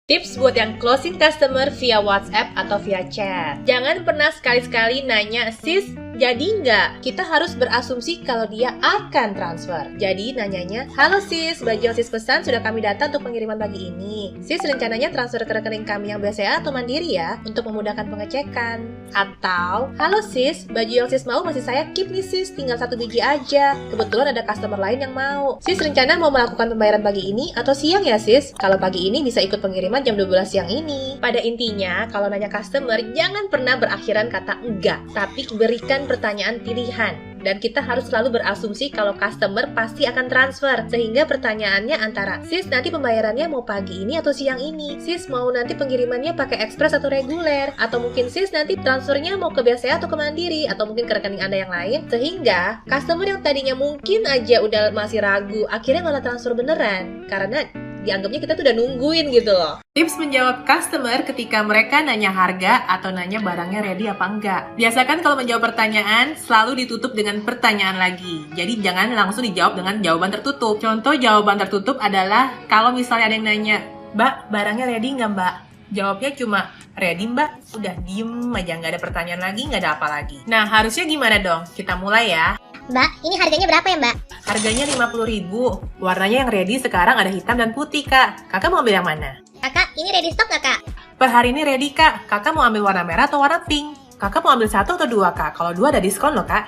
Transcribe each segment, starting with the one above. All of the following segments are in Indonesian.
Tips buat yang closing customer via WhatsApp atau via chat. Jangan pernah sekali-sekali nanya, sis, jadi nggak? Kita harus berasumsi kalau dia akan transfer. Jadi nanyanya, halo sis, baju yang sis pesan sudah kami data untuk pengiriman pagi ini. Sis rencananya transfer ke rekening kami yang BCA atau Mandiri ya, untuk memudahkan pengecekan. Atau, halo sis, baju yang sis mau masih saya keep nih sis, tinggal 1 biji aja. Kebetulan ada customer lain yang mau. Sis rencana mau melakukan pembayaran pagi ini atau siang ya sis? Kalau pagi ini bisa ikut pengiriman jam 12 siang ini. Pada intinya, kalau nanya customer, jangan pernah berakhiran kata enggak, tapi berikan pertanyaan pilihan. Dan kita harus selalu berasumsi kalau customer pasti akan transfer. Sehingga pertanyaannya antara, sis nanti pembayarannya mau pagi ini atau siang ini? Sis mau nanti pengirimannya pakai ekspres atau reguler? Atau mungkin sis nanti transfernya mau ke BCA atau ke Mandiri? Atau mungkin ke rekening Anda yang lain? Sehingga customer yang tadinya mungkin aja udah masih ragu, akhirnya malah transfer beneran. Karena dianggapnya kita tuh udah nungguin gitu loh. Tips menjawab customer ketika mereka nanya harga atau nanya barangnya ready apa enggak. Biasakan kalau menjawab pertanyaan selalu ditutup dengan pertanyaan lagi. Jadi jangan langsung dijawab dengan jawaban tertutup. Contoh jawaban tertutup adalah kalau misalnya ada yang nanya, Mbak, barangnya ready nggak Mbak? Jawabnya cuma, ready Mbak. Udah diem aja, nggak ada pertanyaan lagi, nggak ada apa lagi. Nah, harusnya gimana dong? Kita mulai ya. Mbak, ini harganya berapa ya Mbak? Harganya 50.000. Warnanya yang ready sekarang ada hitam dan putih, Kak. Kakak mau ambil yang mana? Kakak, ini ready stock nggak Kak? Per hari ini ready, Kak. Kakak mau ambil warna merah atau warna pink? Kakak mau ambil 1 atau 2, Kak? Kalau 2 ada diskon loh, Kak.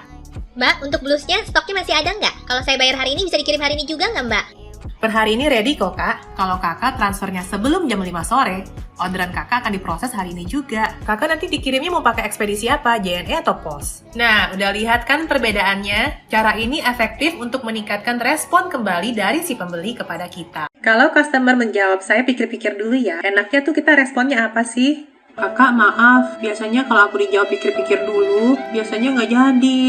Mbak, untuk blusnya stoknya masih ada nggak? Kalau saya bayar hari ini bisa dikirim hari ini juga nggak Mbak? Per hari ini ready kok, Kak. Kalau Kakak transfernya sebelum jam 5 sore, orderan Kakak akan diproses hari ini juga. Kakak nanti dikirimnya mau pakai ekspedisi apa? JNE atau pos? Nah, udah lihat kan perbedaannya? Cara ini efektif untuk meningkatkan respon kembali dari si pembeli kepada kita. Kalau customer menjawab, saya pikir-pikir dulu ya. Enaknya tuh kita responnya apa sih? Kakak, maaf. Biasanya kalau aku dijawab pikir-pikir dulu, biasanya nggak jadi.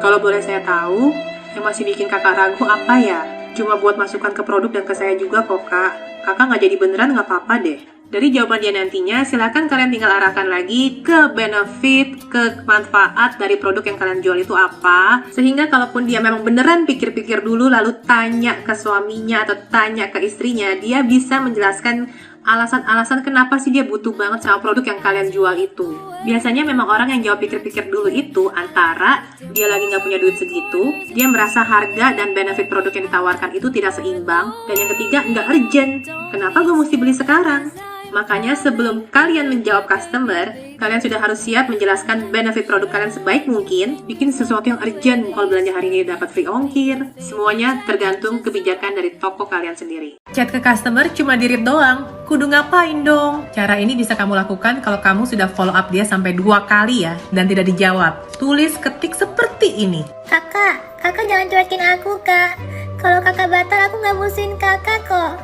Kalau boleh saya tahu, yang masih bikin kakak ragu apa ya? Cuma buat masukan ke produk dan ke saya juga kok, Kak. Kakak nggak jadi beneran nggak apa-apa deh. Dari jawaban dia nantinya, silakan kalian tinggal arahkan lagi ke benefit, ke manfaat dari produk yang kalian jual itu apa. Sehingga kalaupun dia memang beneran pikir-pikir dulu, lalu tanya ke suaminya atau tanya ke istrinya, dia bisa menjelaskan alasan-alasan kenapa sih dia butuh banget sama produk yang kalian jual itu. Biasanya memang orang yang jawab pikir-pikir dulu itu antara dia lagi nggak punya duit segitu, dia merasa harga dan benefit produk yang ditawarkan itu tidak seimbang, dan yang ketiga nggak urgent. Kenapa gue mesti beli sekarang? Makanya sebelum kalian menjawab customer, kalian sudah harus siap menjelaskan benefit produk kalian sebaik mungkin, bikin sesuatu yang urgent. Kalau belanja hari ini dapat free ongkir, semuanya tergantung kebijakan dari toko kalian sendiri. Chat ke customer cuma di-read doang, kudu ngapain dong? Cara ini bisa kamu lakukan kalau kamu sudah follow up dia sampai 2 kali ya, dan tidak dijawab. Tulis ketik seperti ini. Kakak jangan cuekin aku Kak. Kalau kakak batal aku nggak musuhin kakak kok.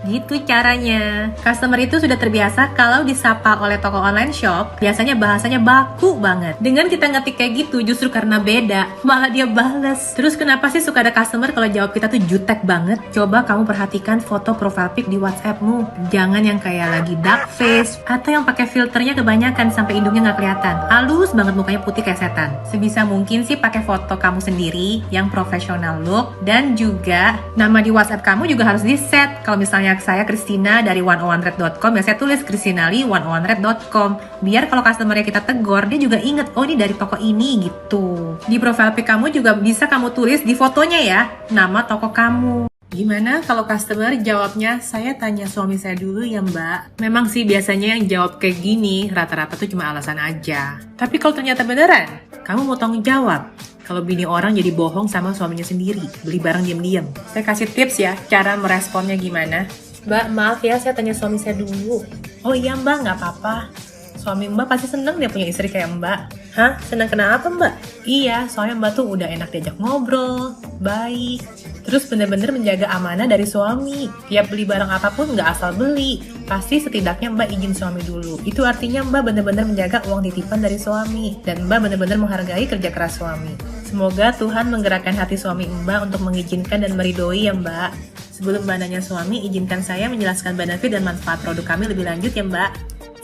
Gitu caranya. Customer itu sudah terbiasa kalau disapa oleh toko online shop, biasanya bahasanya baku banget. Dengan kita ngetik kayak gitu, justru karena beda, malah dia bales. Terus kenapa sih suka ada customer kalau jawab kita tuh jutek banget? Coba kamu perhatikan foto profile pic di WhatsAppmu. Jangan yang kayak lagi dark face, atau yang pakai filternya kebanyakan sampai hidungnya nggak kelihatan. Halus banget mukanya putih kayak setan. Sebisa mungkin sih pakai foto kamu sendiri yang professional look, dan juga nama di WhatsApp kamu juga harus di-set. Kalau misalnya saya Christina dari 101red.com, ya saya tulis Christinali101red.com. Biar kalau customernya kita tegur, dia juga inget, oh ini dari toko ini gitu. Di profile pic kamu juga bisa kamu tulis di fotonya ya, nama toko kamu. Gimana kalau customer jawabnya, saya tanya suami saya dulu ya mbak. Memang sih biasanya yang jawab kayak gini, rata-rata tuh cuma alasan aja. Tapi kalau ternyata beneran, kamu mau tanggung jawab. Kalau bini orang jadi bohong sama suaminya sendiri, beli barang diam-diam. Saya kasih tips ya, cara meresponnya gimana. Mbak, maaf ya, saya tanya suami saya dulu. Oh iya mbak, nggak apa-apa. Suami mbak pasti seneng dia punya istri kayak mbak. Hah? Seneng kenapa mbak? Iya, soalnya mbak tuh udah enak diajak ngobrol, baik. Terus bener-bener menjaga amanah dari suami. Tiap beli barang apapun nggak asal beli. Pasti setidaknya mbak izin suami dulu. Itu artinya mbak bener-bener menjaga uang titipan dari suami. Dan mbak bener-bener menghargai kerja keras suami. Semoga Tuhan menggerakkan hati suami mbak untuk mengizinkan dan meridoi ya mbak. Sebelum mbak nanya suami, izinkan saya menjelaskan benefit dan manfaat produk kami lebih lanjut ya mbak.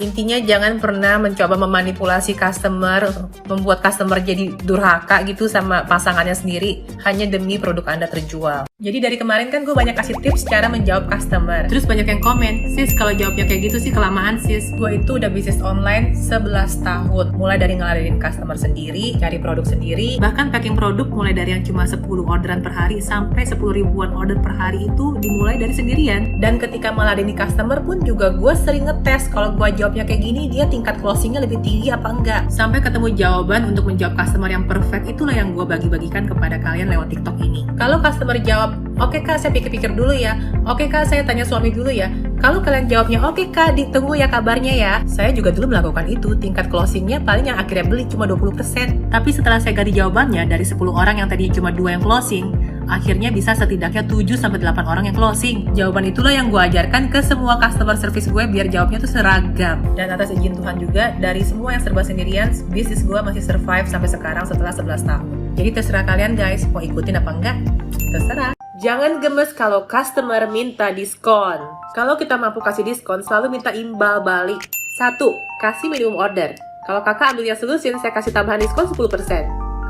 Intinya jangan pernah mencoba memanipulasi customer, membuat customer jadi durhaka gitu sama pasangannya sendiri, hanya demi produk Anda terjual. Jadi dari kemarin kan gue banyak kasih tips cara menjawab customer. Terus banyak yang komen, sis kalau jawabnya kayak gitu sih kelamaan sis. Gue itu udah bisnis online 11 tahun. Mulai dari ngeladenin customer sendiri, cari produk sendiri, bahkan packing produk mulai dari yang cuma 10 orderan per hari sampai 10 ribuan order per hari itu dimulai dari sendirian. Dan ketika meladeni customer pun juga gue sering ngetes kalau gue jawabnya kayak gini, dia tingkat closingnya lebih tinggi apa enggak. Sampai ketemu jawaban untuk menjawab customer yang perfect, itulah yang gue bagi-bagikan kepada kalian lewat TikTok ini. Kalau customer jawab, oke kak, saya pikir-pikir dulu ya. Oke kak, saya tanya suami dulu ya. Kalau kalian jawabnya, oke kak, ditunggu ya kabarnya ya. Saya juga dulu melakukan itu. Tingkat closingnya paling yang akhirnya beli cuma 20%. Tapi setelah saya ganti jawabannya, dari 10 orang yang tadi cuma 2 yang closing, akhirnya bisa setidaknya 7-8 orang yang closing. Jawaban itulah yang gue ajarkan ke semua customer service gue biar jawabnya tuh seragam. Dan atas izin Tuhan juga, dari semua yang serba sendirian, bisnis gue masih survive sampai sekarang setelah 11 tahun. Jadi terserah kalian guys, mau ikutin apa enggak? Terserah. Jangan gemes kalau customer minta diskon. Kalau kita mampu kasih diskon, selalu minta imbal balik. 1. Kasih minimum order. Kalau kakak ambilnya selusin, saya kasih tambahan diskon 10%.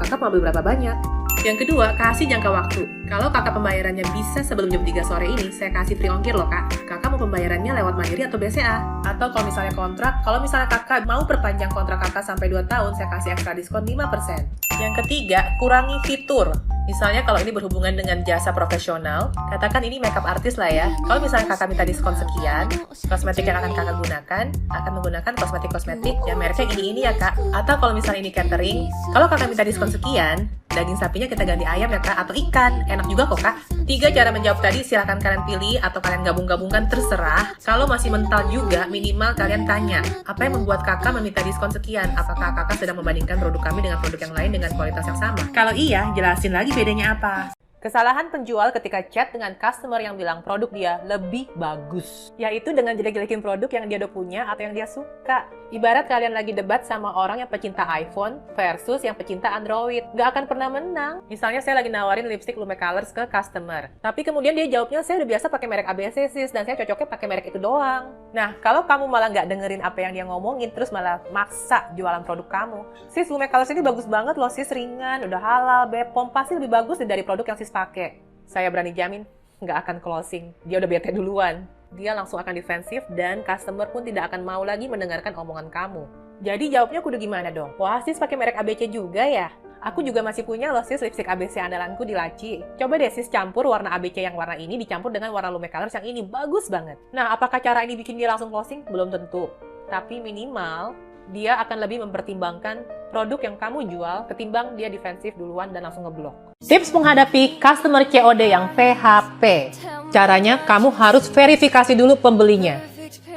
Kakak mau ambil berapa banyak? Yang kedua, kasih jangka waktu. Kalau kakak pembayarannya bisa sebelum jam 3 sore ini, saya kasih free ongkir loh kak. Kakak mau pembayarannya lewat Mandiri atau BCA? Atau kalau misalnya kontrak, kalau misalnya kakak mau perpanjang kontrak kakak sampai 2 tahun, saya kasih ekstra diskon 5%. Yang ketiga, kurangi fitur. Misalnya kalau ini berhubungan dengan jasa profesional, katakan ini makeup artist lah ya. Kalau misalnya kakak minta diskon sekian, kosmetik yang akan kakak gunakan akan menggunakan kosmetik-kosmetik yang mereknya ini ya kak. Atau kalau misalnya ini catering, kalau kakak minta diskon sekian, daging sapinya kita ganti ayam ya kak, atau ikan. Enak juga kok kak. 3 cara menjawab tadi silahkan kalian pilih atau kalian gabung-gabungkan, terserah. Kalau masih mental juga, minimal kalian tanya, apa yang membuat kakak meminta diskon sekian? Apakah kakak sedang membandingkan produk kami dengan produk yang lain dengan kualitas yang sama? Kalau iya, jelasin lagi bedanya apa. Kesalahan penjual ketika chat dengan customer yang bilang produk dia lebih bagus, yaitu dengan jelek-jelekin produk yang dia udah punya atau yang dia suka. Ibarat kalian lagi debat sama orang yang pecinta iPhone versus yang pecinta Android. Nggak akan pernah menang. Misalnya saya lagi nawarin lipstick Lume Colors ke customer, tapi kemudian dia jawabnya, saya udah biasa pakai merek ABC sis, dan saya cocoknya pakai merek itu doang. Nah, kalau kamu malah nggak dengerin apa yang dia ngomongin, terus malah maksa jualan produk kamu, sis Lume Colors ini bagus banget loh sis, ringan, udah halal, Bepom, pasti lebih bagus dari produk yang sis pakai. Saya berani jamin nggak akan closing. Dia udah bete duluan. Dia langsung akan defensif dan customer pun tidak akan mau lagi mendengarkan omongan kamu. Jadi jawabnya kudu gimana dong? Wah sis pakai merek ABC juga ya? Aku juga masih punya loh sis lipstick ABC andalanku di laci. Coba deh sis campur warna ABC yang warna ini dicampur dengan warna Lume Colors yang ini. Bagus banget. Nah apakah cara ini bikin dia langsung closing? Belum tentu. Tapi minimal dia akan lebih mempertimbangkan produk yang kamu jual ketimbang dia defensif duluan dan langsung ngeblok. Tips menghadapi customer COD yang PHP. Caranya kamu harus verifikasi dulu pembelinya.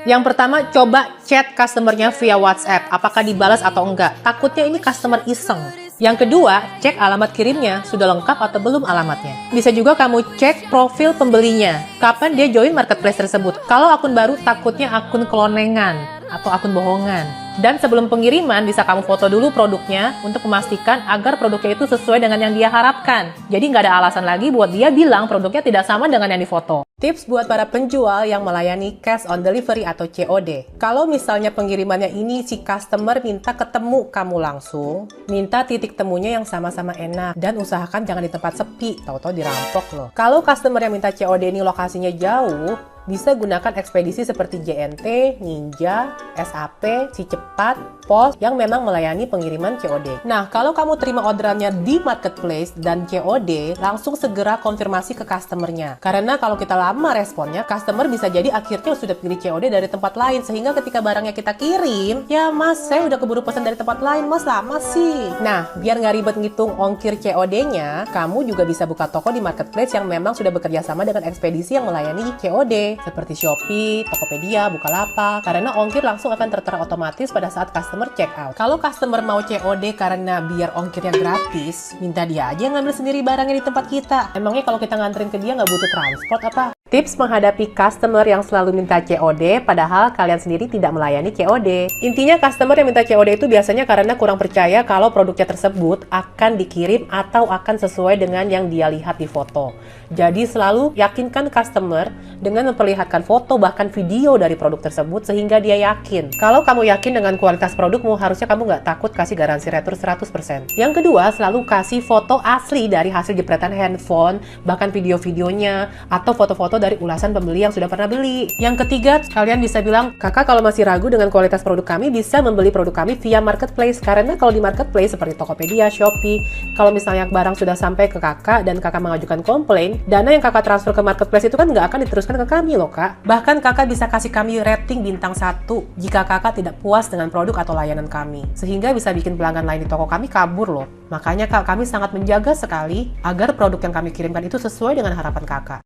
Yang pertama, coba chat customernya via WhatsApp, apakah dibalas atau enggak. Takutnya ini customer iseng. Yang kedua, cek alamat kirimnya, sudah lengkap atau belum alamatnya. Bisa juga kamu cek profil pembelinya, kapan dia join marketplace tersebut. Kalau akun baru, takutnya akun kelonengan atau akun bohongan. Dan sebelum pengiriman, bisa kamu foto dulu produknya untuk memastikan agar produknya itu sesuai dengan yang dia harapkan. Jadi nggak ada alasan lagi buat dia bilang produknya tidak sama dengan yang difoto. Tips buat para penjual yang melayani cash on delivery atau COD. Kalau misalnya pengirimannya ini si customer minta ketemu kamu langsung, minta titik temunya yang sama-sama enak. Dan usahakan jangan di tempat sepi, tahu-tahu dirampok loh. Kalau customer yang minta COD ini lokasinya jauh, bisa gunakan ekspedisi seperti JNT, Ninja, SAP, Si Cepat, Pos yang memang melayani pengiriman COD. Nah, kalau kamu terima orderannya di marketplace dan COD, langsung segera konfirmasi ke customernya. Karena kalau kita lama responnya, customer bisa jadi akhirnya sudah pilih COD dari tempat lain, sehingga ketika barangnya kita kirim, ya mas, saya udah keburu pesan dari tempat lain, mas lama sih. Nah, biar nggak ribet ngitung ongkir COD-nya, kamu juga bisa buka toko di marketplace yang memang sudah bekerja sama dengan ekspedisi yang melayani COD. Seperti Shopee, Tokopedia, Bukalapak, karena ongkir langsung akan tertera otomatis pada saat customer check out. Kalau customer mau COD karena biar ongkirnya gratis, minta dia aja ngambil sendiri barangnya di tempat kita. Emangnya kalau kita nganterin ke dia nggak butuh transport apa? Tips menghadapi customer yang selalu minta COD, padahal kalian sendiri tidak melayani COD. Intinya customer yang minta COD itu biasanya karena kurang percaya kalau produknya tersebut akan dikirim atau akan sesuai dengan yang dia lihat di foto. Jadi selalu yakinkan customer dengan memperlihatkan foto bahkan video dari produk tersebut sehingga dia yakin. Kalau kamu yakin dengan kualitas produkmu, harusnya kamu nggak takut kasih garansi retur 100%. Yang kedua, selalu kasih foto asli dari hasil jepretan handphone, bahkan video-videonya, atau foto-foto dari ulasan pembeli yang sudah pernah beli. Yang ketiga, kalian bisa bilang, kakak kalau masih ragu dengan kualitas produk kami, bisa membeli produk kami via marketplace. Karena kalau di marketplace seperti Tokopedia, Shopee, kalau misalnya barang sudah sampai ke kakak dan kakak mengajukan komplain, dana yang kakak transfer ke marketplace itu kan nggak akan diteruskan ke kami loh kak. Bahkan kakak bisa kasih kami rating bintang 1 jika kakak tidak puas dengan produk atau layanan kami. Sehingga bisa bikin pelanggan lain di toko kami kabur loh. Makanya kak, kami sangat menjaga sekali agar produk yang kami kirimkan itu sesuai dengan harapan kakak.